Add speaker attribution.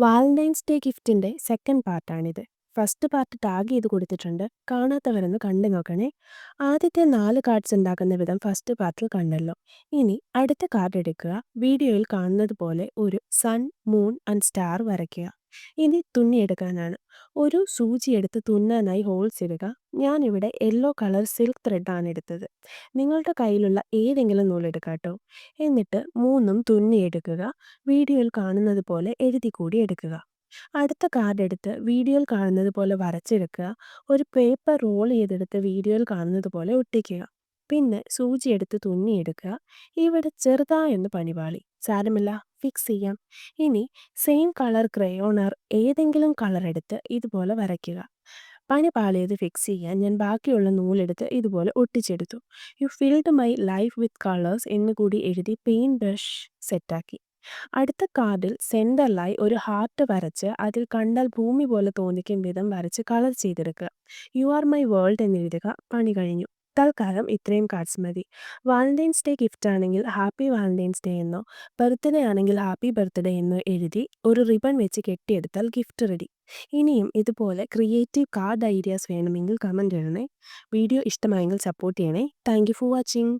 Speaker 1: Valentine's day ഗിഫ്റ്റിന്റെ second പാർട്ടാണിത്. First part tag ചെയ്ത് കൊടുത്തിട്ടുണ്ട്. കാണാത്തവരൊന്ന് കണ്ടു നോക്കണേ. ആദ്യത്തെ 4 കാർഡ്സ് ഉണ്ടാക്കുന്ന വിധം ഫസ്റ്റ് പാർട്ടിൽ കണ്ടല്ലോ. ഇനി അടുത്ത കാർഡ് എടുക്കുക. വീഡിയോയിൽ കാണുന്നത് പോലെ ഒരു സൺ, മൂൺ ആൻഡ് സ്റ്റാർ വരയ്ക്കുക. ഇനി തുന്നിയെടുക്കാനാണ്. ഒരു സൂചി എടുത്ത് തുന്നാനായി ഹോൾസ് ഇടുക. ഞാനിവിടെ യെല്ലോ കളർ സിൽക്ക് ത്രെഡാണ് എടുത്തത്. നിങ്ങളുടെ കയ്യിലുള്ള ഏതെങ്കിലും നൂലെടുക്കുക കേട്ടോ. എന്നിട്ട് 3ഉം തുന്നിയെടുക്കുക. വീഡിയോയിൽ കാണുന്നത് പോലെ എഴുതി കൂടി എടുക്കുക. അടുത്ത കാർഡ് എടുത്ത് വീഡിയോയിൽ കാണുന്നത് പോലെ വരച്ചെടുക്കുക. ഒരു പേപ്പർ റോൾ ചെയ്തെടുത്ത് വീഡിയോയിൽ കാണുന്നത് പോലെ ഒട്ടിക്കുക. പിന്നെ സൂചി എടുത്ത് തുന്നിയെടുക്കുക. ഇവിടെ ചെറുതായൊന്ന് പണിപാളി. സാരമില്ല, ഫിക്സ് ചെയ്യാം. ഇനി സെയിം കളർ ക്രയോണർ ഏതെങ്കിലും കളർ എടുത്ത് ഇതുപോലെ വരയ്ക്കുക. പണി പാളിയത് ഫിക്സ് ചെയ്യാൻ ഞാൻ ബാക്കിയുള്ള നൂലെടുത്ത് ഇതുപോലെ ഒട്ടിച്ചെടുത്തു. You filled my life with colours എന്ന് കൂടി എഴുതി പെയിന്റ് ബ്രഷ് സെറ്റാക്കി. അടുത്ത കാർഡിൽ സെന്ററിലായി ഒരു ഹാർട്ട് വരച്ച് അതിൽ കണ്ടാൽ ഭൂമി പോലെ തോന്നിക്കും വിധം വരച്ച് കളർ ചെയ്തെടുക്കുക. യു ആർ മൈ വേൾഡ് എന്നെഴുതുക. പണി കഴിഞ്ഞു. തൽക്കാലം ഇത്രയും കാർഡ്സ് മതി. വാലന്റൈൻസ് ഡേ ഗിഫ്റ്റ് ആണെങ്കിൽ ഹാപ്പി വാലന്റൈൻസ് ഡേ എന്നോ ബർത്ത്ഡേ ആണെങ്കിൽ ഹാപ്പി ബർത്ത്ഡേ എന്നോ എഴുതി ഒരു റിബൺ വെച്ച് കെട്ടിയെടുത്താൽ ഗിഫ്റ്റ് റെഡി. ഇനിയും ഇതുപോലെ ക്രിയേറ്റീവ് കാർഡ് ഐഡിയാസ് വേണമെങ്കിൽ കമൻറ്റ് ഇടണേ. വീഡിയോ ഇഷ്ടമായെങ്കിൽ സപ്പോർട്ട് ചെയ്യണേ. Thank you for watching.